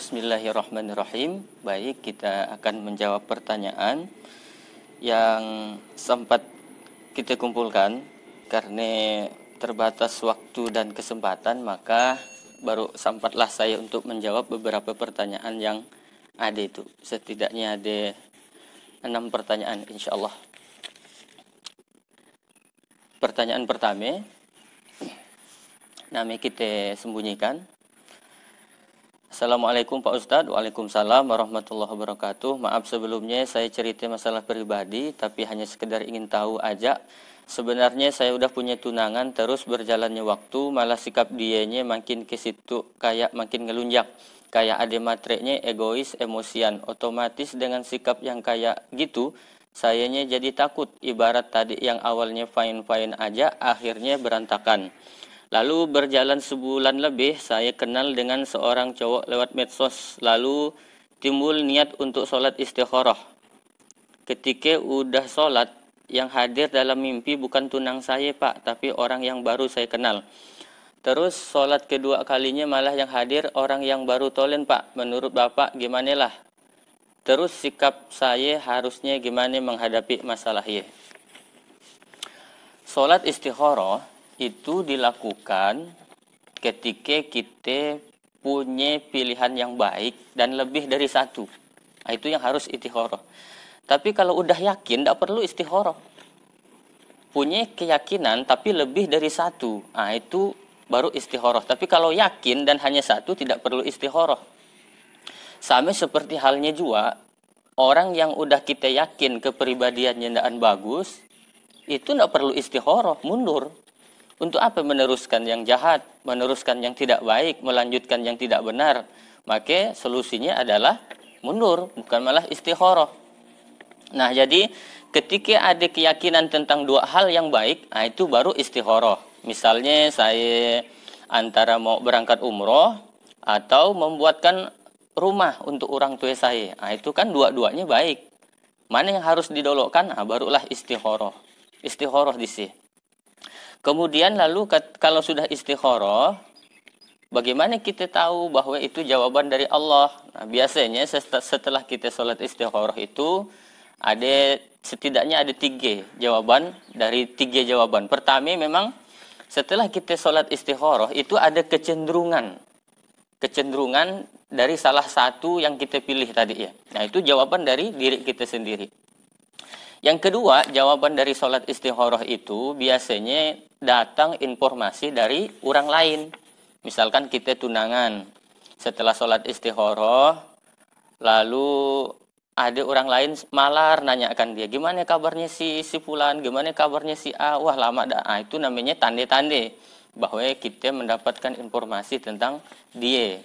Bismillahirrahmanirrahim. Baik, kita akan menjawab pertanyaan yang sempat kita kumpulkan. Karena terbatas waktu dan kesempatan, maka baru sempatlah saya untuk menjawab beberapa pertanyaan yang ada itu. Setidaknya ada 6 pertanyaan insyaallah. Pertanyaan pertama, nama kita sembunyikan. Assalamualaikum Pak Ustadz. Waalaikumsalam warahmatullahi wabarakatuh. Maaf sebelumnya saya cerita masalah pribadi, tapi hanya sekedar ingin tahu aja. Sebenarnya saya udah punya tunangan, terus berjalannya waktu malah sikap dianya makin ke situ kayak makin ngelunjak. Kayak ada matrenya egois, emosian. Otomatis dengan sikap yang kayak gitu, sayanya jadi takut. Ibarat tadi yang awalnya fine-fine aja, akhirnya berantakan. Lalu berjalan sebulan lebih, saya kenal dengan seorang cowok lewat medsos. Lalu timbul niat untuk sholat istikharah. Ketika udah sholat, yang hadir dalam mimpi bukan tunang saya Pak, tapi orang yang baru saya kenal. Terus sholat kedua kalinya malah yang hadir orang yang baru tolen Pak. Menurut Bapak gimana lah? Terus sikap saya harusnya gimana menghadapi masalah ini? Sholat istikharah itu dilakukan ketika kita punya pilihan yang baik dan lebih dari satu. Nah, itu yang harus istikharah. Tapi kalau udah yakin, tidak perlu istikharah. Punya keyakinan tapi lebih dari satu. Nah, itu baru istikharah. Tapi kalau yakin dan hanya satu, tidak perlu istikharah. Sama seperti halnya juga, orang yang udah kita yakin kepribadiannya tidak bagus, itu tidak perlu istikharah, mundur. Untuk apa meneruskan yang jahat, meneruskan yang tidak baik, melanjutkan yang tidak benar? Maka solusinya adalah mundur, bukan malah istikharah. Nah, jadi ketika ada keyakinan tentang dua hal yang baik, nah itu baru istikharah. Misalnya saya antara mau berangkat umroh atau membuatkan rumah untuk orang tua saya. Nah, itu kan dua-duanya baik. Mana yang harus didolokkan? Nah, barulah istikharah. Istikharah di sini. Kemudian lalu kalau sudah istikharah, bagaimana kita tahu bahwa itu jawaban dari Allah? Nah, biasanya setelah kita sholat istikharah itu setidaknya ada 3 jawaban dari 3 jawaban. Pertama memang setelah kita sholat istikharah itu ada kecenderungan dari salah satu yang kita pilih tadi ya. Nah, itu jawaban dari diri kita sendiri. Yang kedua, jawaban dari sholat istikharah itu biasanya datang informasi dari orang lain. Misalkan kita tunangan, setelah sholat istikharah, lalu ada orang lain malar nanyakan dia, gimana kabarnya si Fulan, gimana kabarnya si A, wah lama dah. Nah, itu namanya tanda-tanda bahwa kita mendapatkan informasi tentang dia.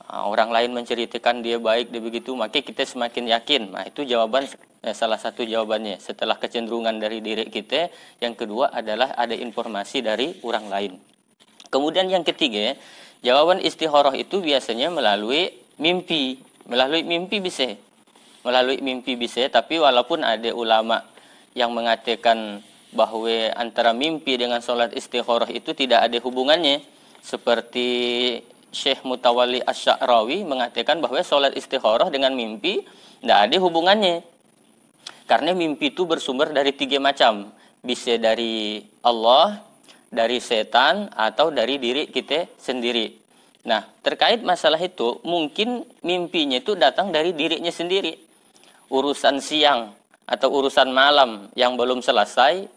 Nah, orang lain menceritakan dia baik, dia begitu, maka kita semakin yakin. Nah, itu jawaban salah satu jawabannya. Setelah kecenderungan dari diri kita, yang kedua adalah ada informasi dari orang lain. Kemudian yang ketiga, jawaban istikharah itu biasanya melalui mimpi. Melalui mimpi bisa, tapi walaupun ada ulama yang mengatakan bahwa antara mimpi dengan sholat istikharah itu tidak ada hubungannya. Seperti Syekh Mutawalli Asy-Sya'rawi mengatakan bahwa sholat istikharah dengan mimpi tidak ada hubungannya. Karena mimpi itu bersumber dari 3 macam. Bisa dari Allah, dari setan, atau dari diri kita sendiri. Nah, terkait masalah itu, mungkin mimpinya itu datang dari dirinya sendiri. Urusan siang atau urusan malam yang belum selesai,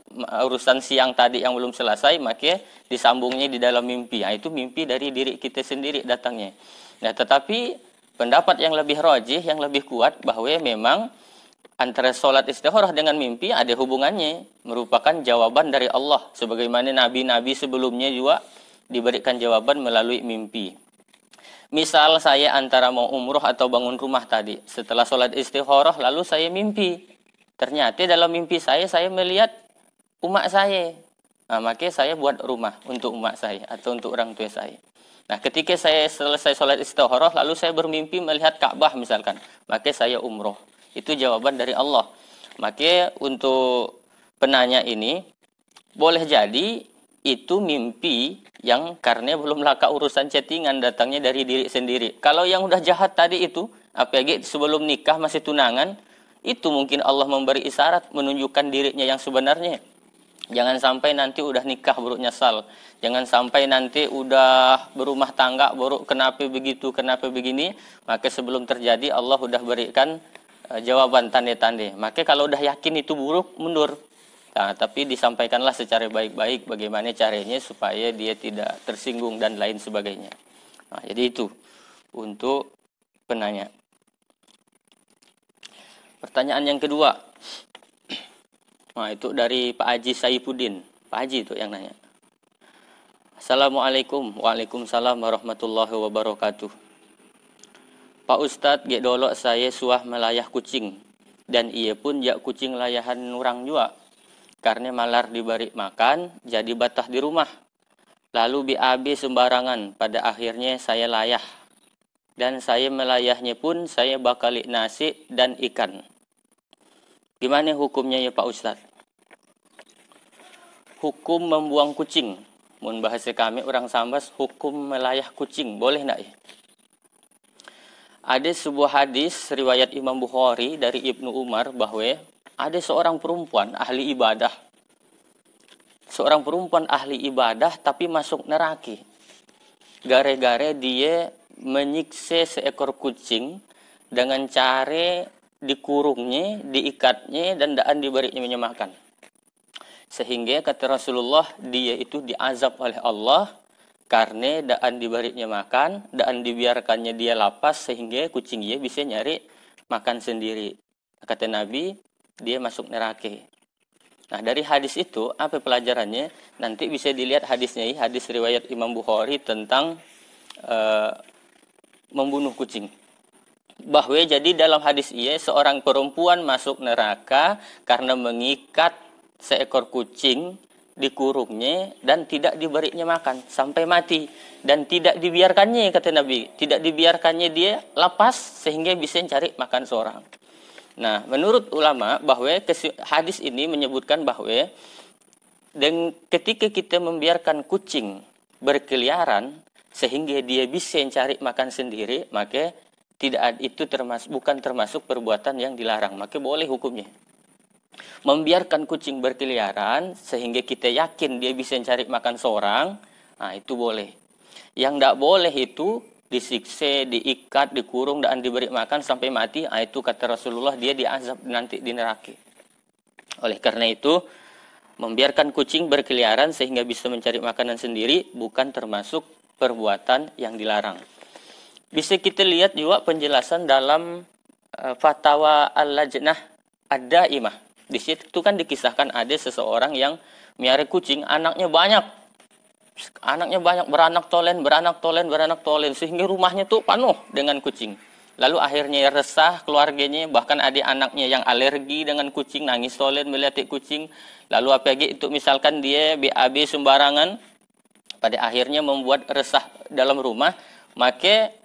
urusan siang tadi yang belum selesai, maka disambungnya di dalam mimpi. Nah, itu mimpi dari diri kita sendiri datangnya. Nah, tetapi pendapat yang lebih rajih, yang lebih kuat, bahwa memang antara sholat istikharah dengan mimpi ada hubungannya, merupakan jawaban dari Allah. Sebagaimana nabi-nabi sebelumnya juga diberikan jawaban melalui mimpi. Misal saya antara mau umroh atau bangun rumah tadi, setelah sholat istikharah lalu saya mimpi. Ternyata dalam mimpi saya melihat umak saya. Nah, maka saya buat rumah untuk umak saya atau untuk orang tua saya. Nah, ketika saya selesai sholat istikharah lalu saya bermimpi melihat Ka'bah misalkan, maka saya umroh. Itu jawaban dari Allah. Maka untuk penanya ini, boleh jadi itu mimpi yang karena belum laka urusan chattingan, datangnya dari diri sendiri. Kalau yang udah jahat tadi itu, apalagi sebelum nikah masih tunangan, itu mungkin Allah memberi isyarat menunjukkan dirinya yang sebenarnya. Jangan sampai nanti udah nikah baru nyesal. Jangan sampai nanti udah berumah tangga baru kenapa begitu, kenapa begini. Maka sebelum terjadi Allah udah berikan jawaban tanda-tanda. Maka kalau udah yakin itu buruk, mundur. Nah, tapi disampaikanlah secara baik-baik bagaimana caranya supaya dia tidak tersinggung dan lain sebagainya. Nah, jadi itu untuk penanya. Pertanyaan yang kedua. Nah, itu dari Pak Haji Saifuddin. Pak Haji itu yang nanya. Assalamualaikum. Waalaikumsalam warahmatullahi wabarakatuh. Pak Ustadz, gek dolok saya suah melayah kucing. Dan ia pun jak kucing layahan orang juga. Karena malar diberi makan, jadi batah di rumah. Lalu BAB sembarangan, pada akhirnya saya layah. Dan saya melayahnya pun saya bakali nasi dan ikan. Gimana hukumnya ya Pak Ustadz? Hukum membuang kucing. Mun bahasa kami orang Sambas, hukum melayah kucing. Boleh enggak ya? Ada sebuah hadis riwayat Imam Bukhari dari Ibnu Umar bahwa ada seorang perempuan ahli ibadah. Seorang perempuan ahli ibadah tapi masuk neraka. Gara-gara dia menyiksa seekor kucing dengan cara dikurungnya, diikatnya, dan daan diberinya makan. Sehingga kata Rasulullah, dia itu diazab oleh Allah karena daan diberinya makan, daan dibiarkannya dia lapas sehingga kucing dia bisa nyari makan sendiri. Kata Nabi, dia masuk neraka. Nah, dari hadis itu apa pelajarannya? Nanti bisa dilihat hadisnya, hadis riwayat Imam Bukhari tentang membunuh kucing. Bahwa jadi dalam hadis ini seorang perempuan masuk neraka karena mengikat seekor kucing, dikurungnya dan tidak diberinya makan sampai mati, dan tidak dibiarkannya, kata Nabi, tidak dibiarkannya dia lapas sehingga bisa cari makan seorang. Nah, menurut ulama bahwa hadis ini menyebutkan bahwa ketika kita membiarkan kucing berkeliaran sehingga dia bisa cari makan sendiri, maka tidak, itu bukan termasuk perbuatan yang dilarang, maka boleh hukumnya. Membiarkan kucing berkeliaran sehingga kita yakin dia bisa cari makan seorang, nah itu boleh. Yang tidak boleh itu disiksa, diikat, dikurung, dan diberi makan sampai mati, nah itu kata Rasulullah dia diazab nanti di neraka. Oleh karena itu, membiarkan kucing berkeliaran sehingga bisa mencari makanan sendiri bukan termasuk perbuatan yang dilarang. Bisa kita lihat juga penjelasan dalam Fatwa Al-Lajnah Ad-Daimah. Di situ kan dikisahkan ada seseorang yang miara kucing, anaknya banyak, beranak tolen, sehingga rumahnya tuh penuh dengan kucing. Lalu akhirnya resah keluarganya, bahkan ada anaknya yang alergi dengan kucing, nangis tolen melihat kucing. Lalu apa lagi itu, misalkan dia BAB sembarangan, pada akhirnya membuat resah dalam rumah, maka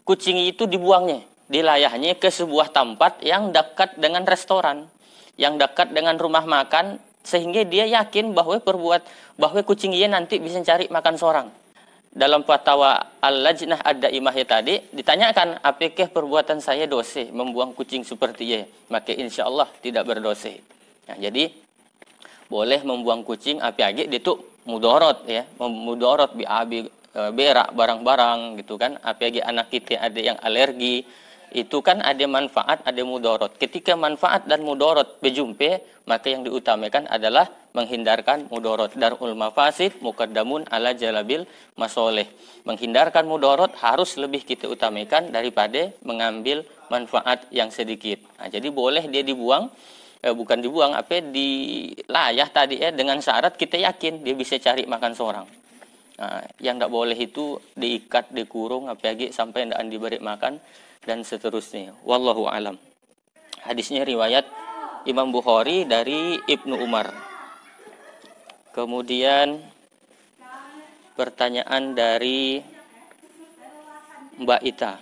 kucing itu dibuangnya, dilayahnya ke sebuah tempat yang dekat dengan restoran, yang dekat dengan rumah makan, sehingga dia yakin bahwa kucing ini nanti bisa cari makan seorang. Dalam fatwa Al-Lajnah Ad-Daimah tadi ditanyakan, apakah perbuatan saya dosa membuang kucing seperti ini? Maka insya Allah tidak berdosa. Nah, jadi boleh membuang kucing, apalagi itu mudorot ya, mudorot berak barang-barang gitu kan, apalagi anak kita ada yang alergi, itu kan ada manfaat, ada mudorot. Ketika manfaat dan mudorot berjumpa, maka yang diutamakan adalah menghindarkan mudorot. Darul mafasid muqaddamun ala jalabil masoleh. Menghindarkan mudorot harus lebih kita utamakan daripada mengambil manfaat yang sedikit. Nah, jadi boleh dia dibuang, bukan dibuang, dilayah tadi ya, dengan syarat kita yakin dia bisa cari makan seorang. Nah, yang tidak boleh itu diikat, dikurung, apalagi sampai tidak diberi makan dan seterusnya. Wallahu alam. Hadisnya riwayat Imam Bukhari dari Ibnu Umar. Kemudian pertanyaan dari Mbak Ita.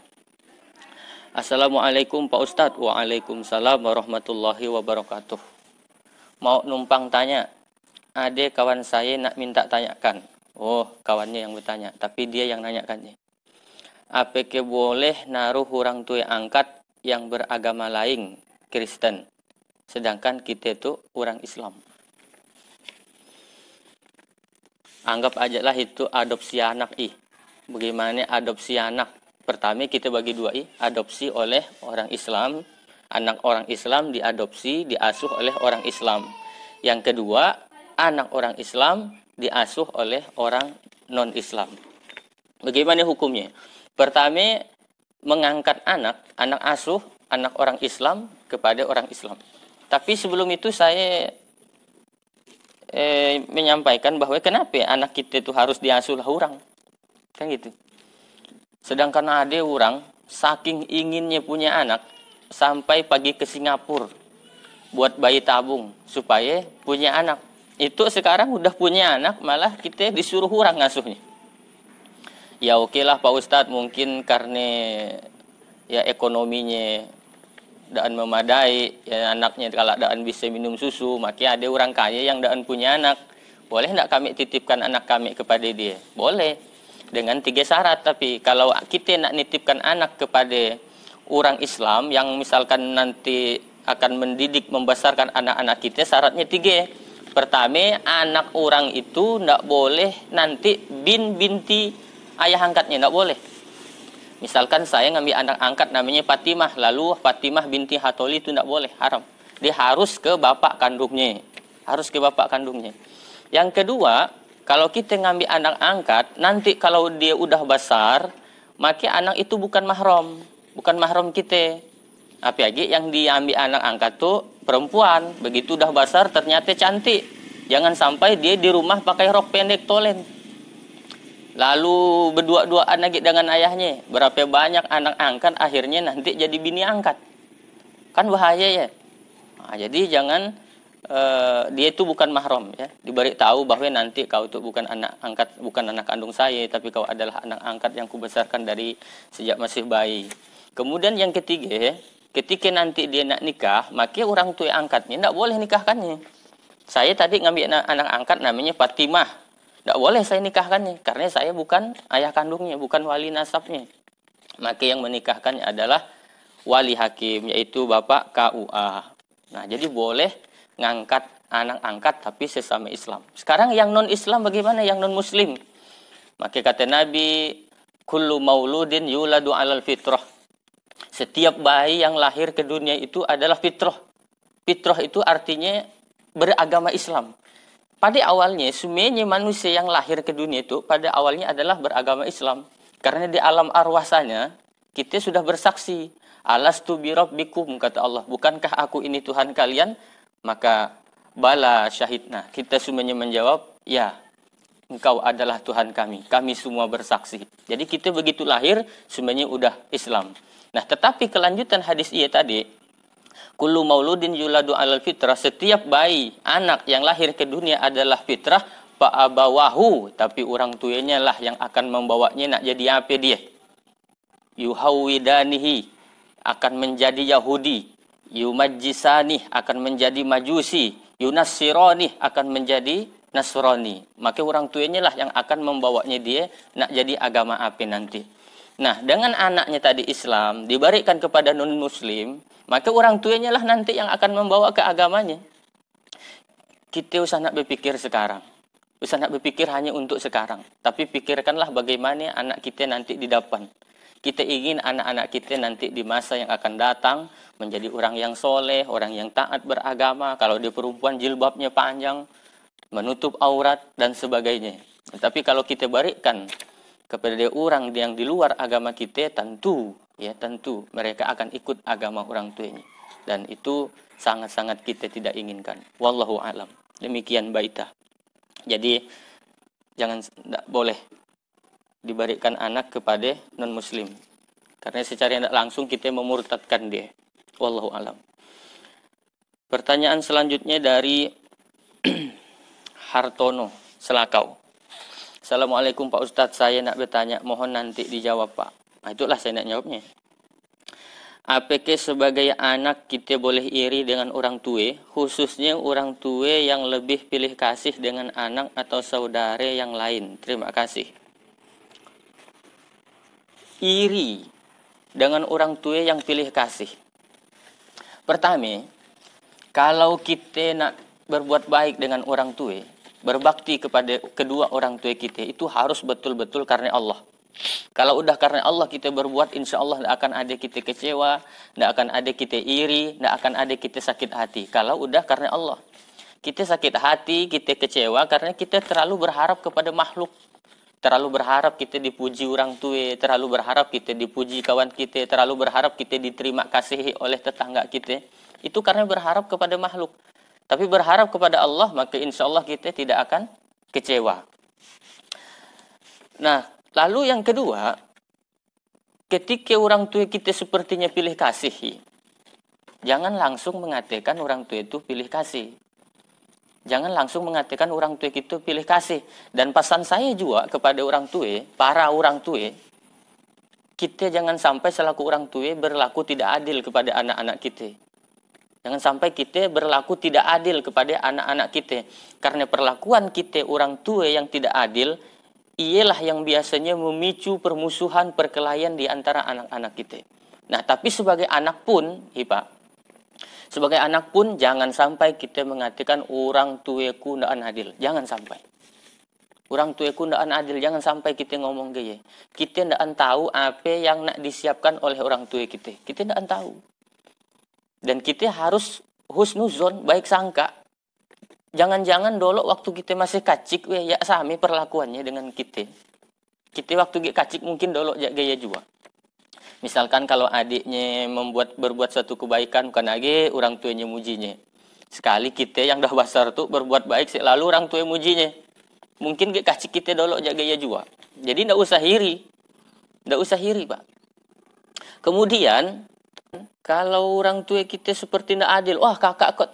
Assalamualaikum Pak Ustadz. Waalaikumsalam warahmatullahi wabarakatuh. Mau numpang tanya, ada kawan saya nak minta tanyakan. Oh, kawannya yang bertanya, tapi dia yang nanyakannya. Apakah boleh naruh orang tua angkat yang beragama lain, Kristen, sedangkan kita itu orang Islam? Anggap aja lah itu adopsi anak Bagaimana adopsi anak? Pertama kita bagi dua adopsi oleh orang Islam, anak orang Islam diadopsi, diasuh oleh orang Islam. Yang kedua, anak orang Islam diasuh oleh orang non-Islam. Bagaimana hukumnya? Pertama, mengangkat anak asuh, anak orang Islam kepada orang Islam. Tapi sebelum itu saya menyampaikan bahwa kenapa anak kita itu harus diasuh lah orang. Kan gitu. Sedangkan ada orang saking inginnya punya anak sampai pergi ke Singapura buat bayi tabung supaya punya anak. Itu sekarang udah punya anak malah kita disuruh orang ngasuhnya. Ya oke lah Pak Ustadz, mungkin karena ya ekonominya daan memadai, ya anaknya kalau daan bisa minum susu, maka ada orang kaya yang daan punya anak. Boleh tidak kami titipkan anak kami kepada dia? Boleh. Dengan 3 syarat. Tapi kalau kita nak nitipkan anak kepada orang Islam yang misalkan nanti akan mendidik, membesarkan anak-anak kita, syaratnya 3. Pertama, anak orang itu tidak boleh nanti binti ayah angkatnya, tidak boleh. Misalkan saya ngambil anak angkat namanya Fatimah, lalu Fatimah binti Hatoli, itu tidak boleh, haram. Dia harus ke bapak kandungnya. Harus ke bapak kandungnya. Yang kedua, kalau kita ngambil anak angkat, nanti kalau dia udah besar, maka anak itu bukan mahram. Bukan mahram kita. Apalagi yang diambil anak angkat tuh perempuan. Begitu udah besar ternyata cantik. Jangan sampai dia di rumah pakai rok pendek tolen. Lalu berdua-duaan lagi dengan ayahnya. Berapa banyak anak angkat akhirnya nanti jadi bini angkat. Kan bahaya ya. Nah, jadi jangan dia itu bukan mahram ya. Diberi tahu bahwa nanti kau itu bukan anak angkat, bukan anak kandung saya, tapi kau adalah anak angkat yang kubesarkan dari sejak masih bayi. Kemudian yang ketiga, ketika nanti dia nak nikah, maka orang tua angkatnya tidak boleh nikahkannya. Saya tadi ngambil anak angkat namanya Fatimah. Tidak boleh saya nikahkannya, karena saya bukan ayah kandungnya, bukan wali nasabnya. Maka yang menikahkannya adalah wali hakim, yaitu Bapak KUA. Nah, jadi boleh ngangkat anak angkat, tapi sesama Islam. Sekarang yang non-Islam bagaimana? Yang non-Muslim. Maka kata Nabi, kullu mauludin yuladu alal fitrah. Setiap bayi yang lahir ke dunia itu adalah fitrah. Fitrah itu artinya beragama Islam. Pada awalnya, semuanya manusia yang lahir ke dunia itu pada awalnya adalah beragama Islam. Karena di alam arwah sana, kita sudah bersaksi. Alastu birabbikum, kata Allah. Bukankah aku ini Tuhan kalian? Maka, bala syahidna. Kita semuanya menjawab, ya, engkau adalah Tuhan kami. Kami semua bersaksi. Jadi kita begitu lahir, semuanya udah Islam. Nah, tetapi kelanjutan hadis ia tadi, kullu mauludin yuladu alal fitrah, setiap bayi, anak yang lahir ke dunia adalah fitrah, fa'abawahu, tapi orang tuanya lah yang akan membawanya nak jadi apa dia? Yuhawidanihi, akan menjadi Yahudi, yumajjisani, akan menjadi Majusi, yunassirani, akan menjadi Nasrani. Maka orang tuanya lah yang akan membawanya dia nak jadi agama apa nanti. Nah, dengan anaknya tadi Islam diberikan kepada non-Muslim, maka orang tuanya lah nanti yang akan membawa ke agamanya. Kita usah nak berpikir sekarang. Usah nak berpikir hanya untuk sekarang. Tapi pikirkanlah bagaimana anak kita nanti di depan. Kita ingin anak-anak kita nanti di masa yang akan datang menjadi orang yang soleh, orang yang taat beragama. Kalau dia perempuan jilbabnya panjang, menutup aurat dan sebagainya. Tapi kalau kita berikan kepada orang yang di luar agama kita, tentu mereka akan ikut agama orang tuanya, dan itu sangat-sangat kita tidak inginkan. Wallahu alam. Demikian baitah. Jadi tidak boleh diberikan anak kepada non muslim, karena secara tidak langsung kita memurtadkan dia. Wallahu alam. Pertanyaan selanjutnya dari Hartono Selakau. Assalamualaikum Pak Ustadz, saya nak bertanya, mohon nanti dijawab Pak. Nah, itulah saya nak jawabnya. Apakah sebagai anak kita boleh iri dengan orang tua, khususnya orang tua yang lebih pilih kasih dengan anak atau saudara yang lain? Terima kasih. Iri dengan orang tua yang pilih kasih. Pertama, kalau kita nak berbuat baik dengan orang tua, berbakti kepada kedua orang tua kita, itu harus betul-betul karena Allah. Kalau udah karena Allah kita berbuat, insya Allah tidak akan ada kita kecewa, tidak akan ada kita iri, tidak akan ada kita sakit hati. Kalau udah karena Allah, kita sakit hati, kita kecewa karena kita terlalu berharap kepada makhluk, terlalu berharap kita dipuji orang tua, terlalu berharap kita dipuji kawan kita, terlalu berharap kita diterima kasih oleh tetangga kita. Itu karena berharap kepada makhluk. Tapi berharap kepada Allah, maka insya Allah kita tidak akan kecewa. Nah, lalu yang kedua, ketika orang tua kita sepertinya pilih kasih, jangan langsung mengatakan orang tua itu pilih kasih. Jangan langsung mengatakan orang tua itu pilih kasih. Dan pesan saya juga kepada orang tua, para orang tua, kita jangan sampai selaku orang tua berlaku tidak adil kepada anak-anak kita. Jangan sampai kita berlaku tidak adil kepada anak-anak kita. Karena perlakuan kita orang tua yang tidak adil, ialah yang biasanya memicu permusuhan, perkelahian di antara anak-anak kita. Nah, tapi sebagai anak pun, sebagai anak pun jangan sampai kita mengatakan orang tuaku tidak adil. Jangan sampai. Orang tuaku tidak adil, jangan sampai kita ngomong gaya. Kita tidak tahu apa yang nak disiapkan oleh orang tua kita. Kita tidak tahu. Dan kita harus husnuzon, baik sangka. Jangan-jangan dulu waktu kita masih kacik, ya sami perlakuannya dengan kita. Kita waktu kacik mungkin dulu gaya juga. Misalkan kalau adiknya berbuat satu kebaikan, bukan lagi orang tuanya mujinya. Sekali kita yang dah besar tuh berbuat baik, selalu orang tua mujinya. Mungkin kacik kita dulu gaya juga. Jadi tidak usah iri. Tidak usah iri, Pak. Kemudian, kalau orang tua kita seperti tidak adil, wah kakak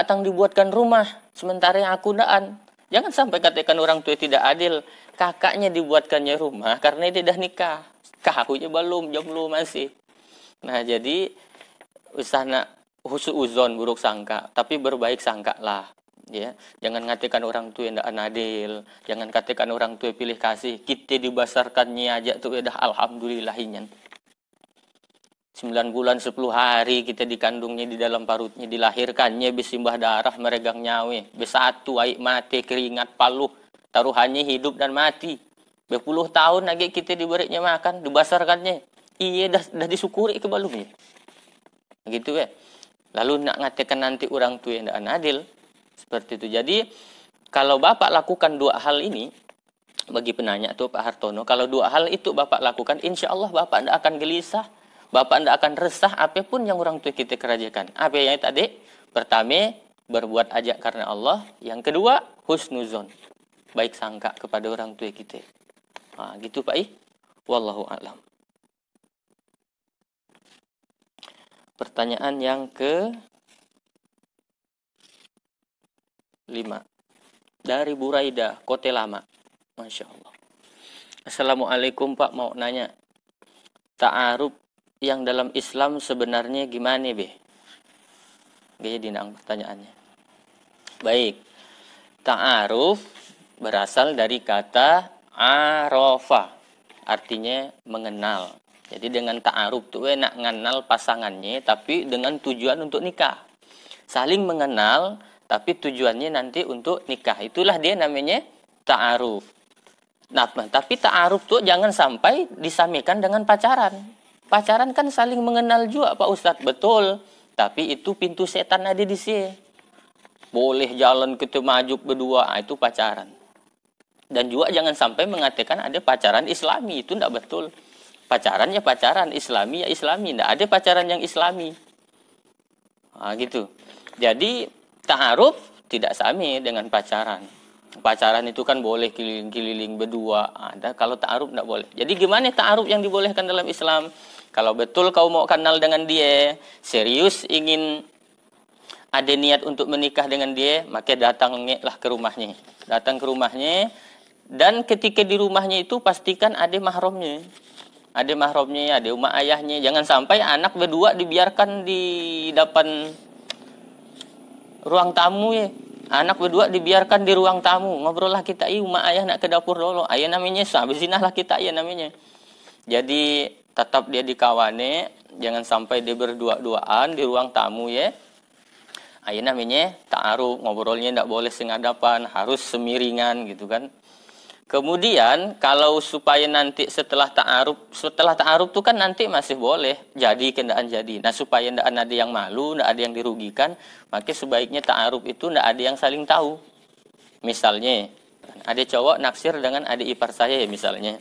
tang dibuatkan rumah, sementara yang aku ndaan. Jangan sampai katakan orang tua tidak adil. Kakaknya dibuatkannya rumah karena dia dah nikah. Kahunya belum, jomblo masih. Nah, jadi usah nak husnuzon, buruk sangka, tapi berbaik sangka lah. Ya, jangan katakan orang tua tidak adil, jangan katakan orang tua pilih kasih. Kita dibesarkannya aja tuh udah alhamdulillahinya. 9 bulan 10 hari kita dikandungnya di dalam parutnya, dilahirkannya bersimbah darah, meregang nyawa, besatu air mati, keringat, paluh, taruhannya hidup dan mati. Berpuluh tahun lagi kita diberinya makan, dibesarkannya. Iya dah disyukuri ke balumnya. Gitu ya. Lalu nak ngatakan nanti orang tua yang tidak adil, seperti itu. Jadi kalau Bapak lakukan dua hal ini, bagi penanya tuh Pak Hartono, kalau dua hal itu Bapak lakukan, insya Allah Bapak tidak akan gelisah. Bapak tidak akan resah apapun yang orang tua kita kerjakan. Apa yang tadi? Pertama, berbuat aja karena Allah. Yang kedua, husnuzon. Baik sangka kepada orang tua kita. Nah, gitu Pak Wallahu a'lam. Pertanyaan yang ke-5. Dari Buraida, Kote Lama. Masya Allah. Assalamualaikum Pak, mau nanya. Ta'aruf yang dalam Islam sebenarnya gimana, Be? Gaya dinang pertanyaannya. Baik. Ta'aruf berasal dari kata arafa. Artinya mengenal. Jadi dengan ta'aruf itu nak mengenal pasangannya tapi dengan tujuan untuk nikah. Saling mengenal tapi tujuannya nanti untuk nikah. Itulah dia namanya ta'aruf. Nah, tapi ta'aruf itu jangan sampai disamakan dengan pacaran. Pacaran kan saling mengenal juga Pak Ustadz, betul. Tapi itu pintu setan ada di sini. Boleh jalan kita maju berdua, itu pacaran. Dan juga jangan sampai mengatakan ada pacaran Islami, itu tidak betul. Pacaran ya pacaran, Islami ya Islami, tidak ada pacaran yang Islami. Nah, gitu. Jadi ta'aruf tidak sama dengan pacaran. Pacaran itu kan boleh keliling-keliling berdua, ada. Kalau ta'aruf tidak boleh. Jadi gimana ta'aruf yang dibolehkan dalam Islam? Kalau betul kau mau kenal dengan dia, serius ingin ada niat untuk menikah dengan dia, maka datanglah ke rumahnya. Datang ke rumahnya, dan ketika di rumahnya itu pastikan ada mahramnya. ada mahramnya, ada umat ayahnya. Jangan sampai anak berdua dibiarkan di depan ruang tamu ya. Anak berdua dibiarkan di ruang tamu. Ngobrol lah kita, umat ayah nak ke dapur dulu. Ayah namanya sampai zinah lah kita ayah namanya. Jadi tetap dia dikawane, jangan sampai dia berdua-duaan di ruang tamu ya. Ayah namanya ta'aruf, ngobrolnya tidak boleh sengadapan, harus semiringan gitu kan. Kemudian kalau supaya nanti setelah ta'aruf tuh kan nanti masih boleh jadi kendaan jadi. Nah supaya tidak ada yang malu, tidak ada yang dirugikan, maka sebaiknya ta'aruf itu tidak ada yang saling tahu. Misalnya ada cowok naksir dengan adik ipar saya ya misalnya.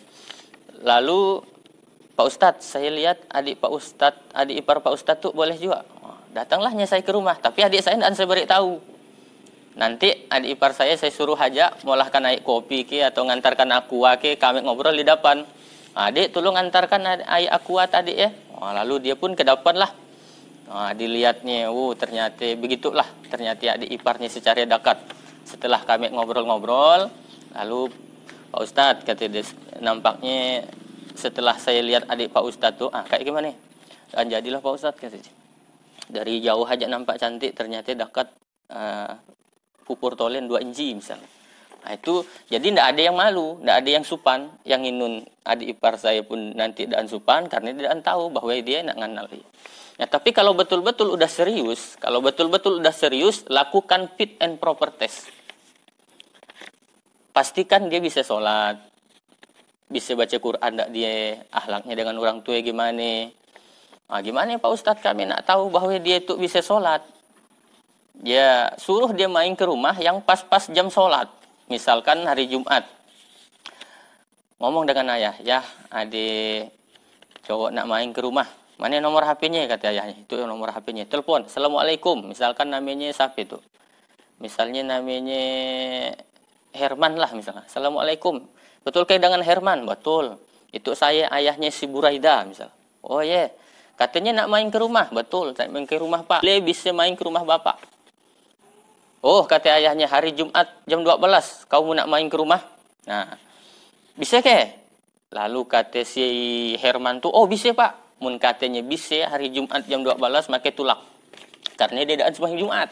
Lalu Pak Ustadz, saya lihat adik ipar Pak Ustadz tuh boleh juga. Datanglahnya saya ke rumah, tapi adik saya tidak saya beri tahu. Nanti adik ipar saya suruh ajak, molahkan naik kopi ke atau ngantarkan aqua ke, kami ngobrol di depan. Adik tolong ngantarkan air aqua tadi ya. Lalu dia pun ke depan lah. Dilihatnya, ternyata begitulah. Ternyata adik iparnya secara dekat. Setelah kami ngobrol-ngobrol, lalu Pak Ustadz kata dia, nampaknya setelah saya lihat adik Pak Ustadz tuh, kayak gimana? Dan jadilah Pak Ustadz kata dia. Dari jauh aja nampak cantik, ternyata dekat pupur tolen 2 inci misalnya. Nah itu jadi tidak ada yang malu, tidak ada yang supan, yang inun adik ipar saya pun nanti dan supan karena dia tidak tahu bahwa dia nak nganal. Ya tapi kalau betul-betul udah serius, lakukan fit and proper test. Pastikan dia bisa sholat, bisa baca Quran tidak dia, akhlaknya dengan orang tua gimana. Gimana ya Pak Ustadz, kami nak tahu bahwa dia itu bisa sholat. Ya suruh dia main ke rumah yang pas-pas jam sholat. Misalkan hari Jumat. Ngomong dengan ayah, ya adik cowok nak main ke rumah. Mana nomor HP-nya kata ayahnya. Itu nomor HP-nya. Telepon, Assalamualaikum. Misalkan namanya siapa itu? Misalnya namanya Herman lah misalnya. Assalamualaikum. Betul kayak dengan Herman? Betul. Itu saya ayahnya si Buraida misalnya. Oh ya. Yeah. Katanya nak main ke rumah. Betul. Nak main ke rumah Pak. Boleh bisa main ke rumah Bapak. Oh, kata ayahnya hari Jumat jam 12, kamu nak main ke rumah? Nah, bisa ke? Lalu kata si Herman tuh, oh bisa Pak. Mun katanya bisa hari Jumat jam 12, maka tulak. Karena dia tidak sembahyang Jumat.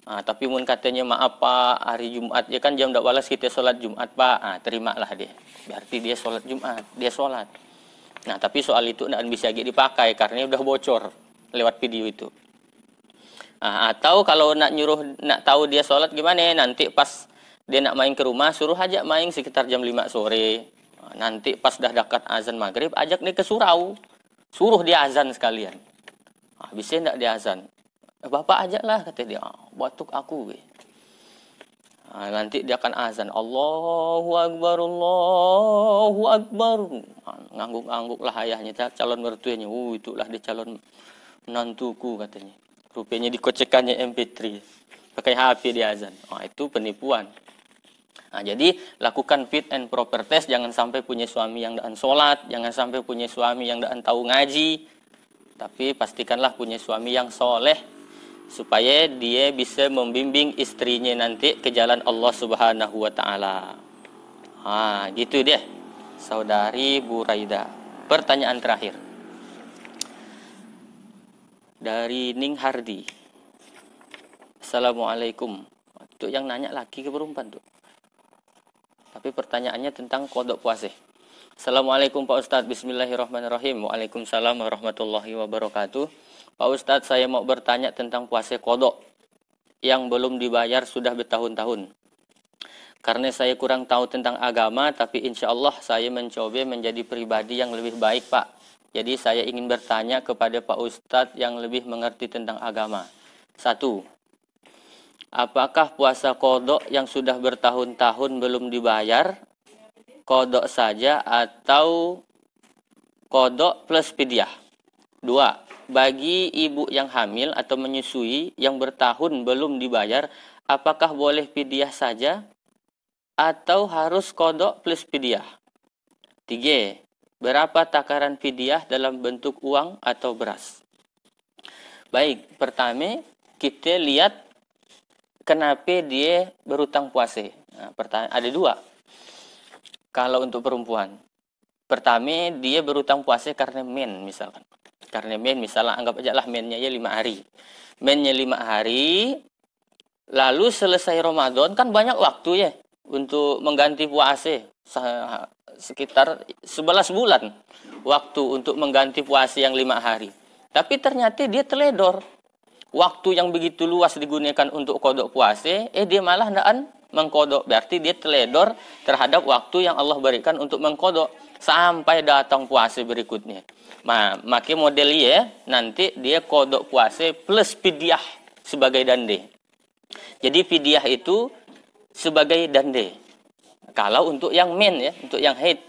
Tapi mun katanya maaf Pak, hari Jumat ya kan jam 12 kita sholat Jumat Pak. Terimalah dia. Berarti dia sholat Jumat, dia sholat. Nah, tapi soal itu tidak bisa dipakai karena udah bocor lewat video itu. Atau kalau nak tahu dia sholat gimana, nanti pas dia nak main ke rumah, suruh aja main sekitar jam 5 sore. Nanti pas dah dekat azan maghrib, ajak dia ke surau. Suruh dia azan sekalian. Bisa enggak dia azan? Bapak ajak lah, kata dia. Batuk aku. Nanti dia akan azan. Allahu Akbar, Allahu Akbar. Ngangguk-ngangguk lah ayahnya, calon mertuanya. Itulah dia calon menantuku katanya. Rupanya dikocekannya MP3. Pakai HP dia azan. Itu penipuan. Jadi lakukan fit and proper test. Jangan sampai punya suami yang tidak sholat. Jangan sampai punya suami yang tidak tahu ngaji. Tapi pastikanlah punya suami yang soleh. Supaya dia bisa membimbing istrinya nanti ke jalan Allah Subhanahu wa Ta'ala. Gitu deh. Saudari Buraida. Pertanyaan terakhir. Dari Ning Hardi. Assalamualaikum. Itu yang nanya laki ke perempuan tuh. Tapi pertanyaannya tentang kodok puasa. Assalamualaikum Pak Ustadz. Bismillahirrahmanirrahim. Waalaikumsalam warahmatullahi wabarakatuh. Pak Ustadz, saya mau bertanya tentang puasa kodok yang belum dibayar sudah bertahun-tahun. Karena saya kurang tahu tentang agama, tapi insya Allah saya mencoba menjadi pribadi yang lebih baik Pak. Jadi saya ingin bertanya kepada Pak Ustadz yang lebih mengerti tentang agama. 1. Apakah puasa kodok yang sudah bertahun-tahun belum dibayar, kodok saja atau kodok plus fidyah? 2. Bagi ibu yang hamil atau menyusui yang bertahun belum dibayar, apakah boleh fidyah saja atau harus kodok plus fidyah? 3. Berapa takaran fidyah dalam bentuk uang atau beras? Baik, pertama kita lihat kenapa dia berutang puasa. Pertanyaan ada 2. Kalau untuk perempuan, Pertama, dia berhutang puasa karena men misalkan. Karena men, misalnya anggap aja lah mennya ya 5 hari. Mennya 5 hari, lalu selesai Ramadan kan banyak waktu ya untuk mengganti puasa. Sekitar 11 bulan waktu untuk mengganti puasa yang 5 hari. Tapi ternyata dia teledor. Waktu yang begitu luas digunakan untuk kodok puasa, dia malah ndak mengkodok. Berarti dia teledor terhadap waktu yang Allah berikan untuk mengkodok sampai datang puasa berikutnya. Nah, maka modelnya nanti dia kodok puasa plus fidyah sebagai dande. Jadi fidyah itu sebagai dande. Kalau untuk yang men ya, untuk yang haid,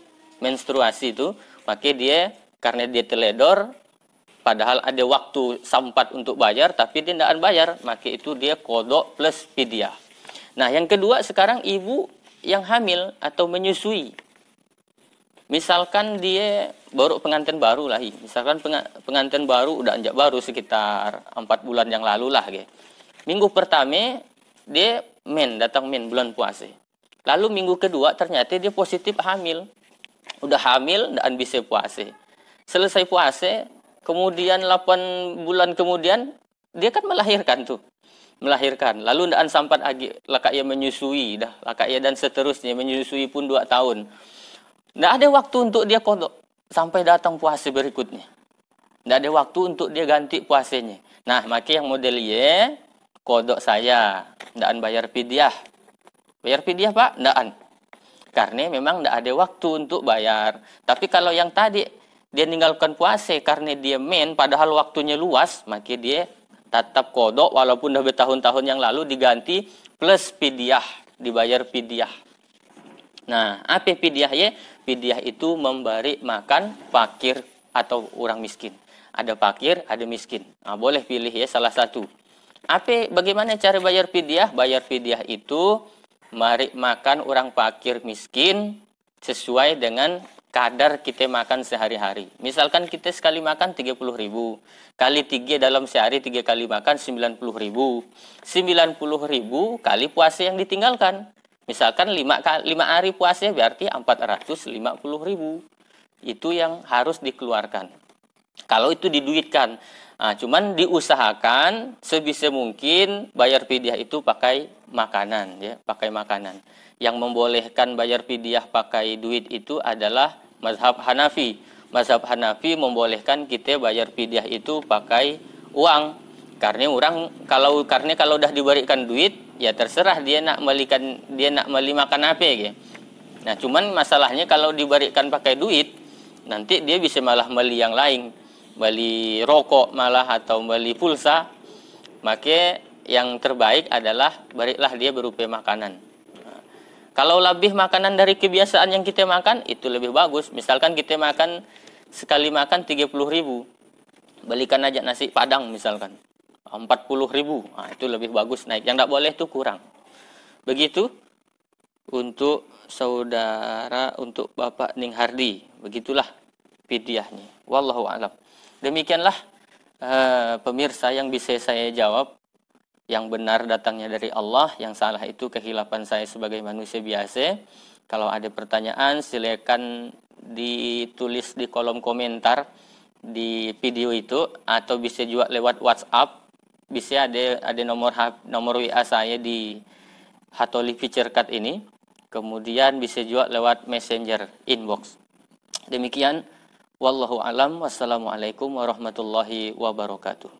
menstruasi itu, maka dia karena dia teledor, padahal ada waktu sempat untuk bayar, tapi dia tidak bayar, maka itu dia kodok plus fidyah. Nah, yang kedua sekarang ibu yang hamil atau menyusui. Misalkan dia baru pengantin baru lah, misalkan pengantin baru udah anjak baru sekitar 4 bulan yang lalu lah, gitu. Minggu pertama dia datang bulan puasa. Lalu minggu kedua ternyata dia positif hamil. Udah hamil dan bisa puasa. Selesai puasa, kemudian 8 bulan kemudian dia kan melahirkan tuh. Melahirkan. Lalu ndak sampai lagi laka ia menyusui dah, laka ia dan seterusnya menyusui pun 2 tahun. Ndak ada waktu untuk dia kodok sampai datang puasa berikutnya. Ndak ada waktu untuk dia ganti puasanya. Nah, maka yang modelnya kodok saya, ndak bayar fidyah. Bayar fidyah, Pak? Ndak. Karena memang ndak ada waktu untuk bayar. Tapi kalau yang tadi dia meninggalkan puasa karena dia padahal waktunya luas, maka dia tetap kodok walaupun dah bertahun-tahun yang lalu diganti plus fidyah, dibayar fidyah. Nah, apa fidyah ya? Fidyah itu memberi makan fakir atau orang miskin. Ada fakir, ada miskin. Nah, boleh pilih ya salah satu. Bagaimana cara bayar fidyah? Bayar fidyah itu mari makan orang fakir miskin sesuai dengan kadar kita makan sehari-hari. Misalkan kita sekali makan 30.000. Kali 3 dalam sehari 3 kali makan 90.000. 90.000 kali puasa yang ditinggalkan. Misalkan 5 hari puasa berarti 450.000. Itu yang harus dikeluarkan. Kalau itu diduitkan. Nah, cuman diusahakan sebisa mungkin bayar fidyah itu pakai makanan ya, pakai makanan. Yang membolehkan bayar fidyah pakai duit itu adalah mazhab Hanafi. Mazhab Hanafi membolehkan kita bayar fidyah itu pakai uang. Karena kalau udah diberikan duit, ya terserah dia nak beli makan apa ya. Nah, cuman masalahnya kalau diberikan pakai duit, nanti dia bisa malah beli yang lain. Beli rokok malah atau beli pulsa, maka yang terbaik adalah berilah dia berupa makanan. Nah, kalau lebih makanan dari kebiasaan yang kita makan, itu lebih bagus. Misalkan kita sekali makan 30.000, belikan aja nasi padang misalkan 40.000, nah, itu lebih bagus naik. Yang tidak boleh itu kurang. Begitu untuk saudara, untuk Bapak Ning Hardi, begitulah fidyahnya. Wallahu a'lam. Demikianlah pemirsa yang bisa saya jawab. Yang benar datangnya dari Allah, yang salah itu kehilapan saya sebagai manusia biasa. Kalau ada pertanyaan silakan ditulis di kolom komentar di video itu, atau bisa juga lewat WhatsApp. Bisa ada nomor WA saya di Hatoli Feature Card ini. Kemudian bisa juga lewat Messenger inbox. Demikian. Wallahu alam. Wassalamualaikum warahmatullahi wabarakatuh.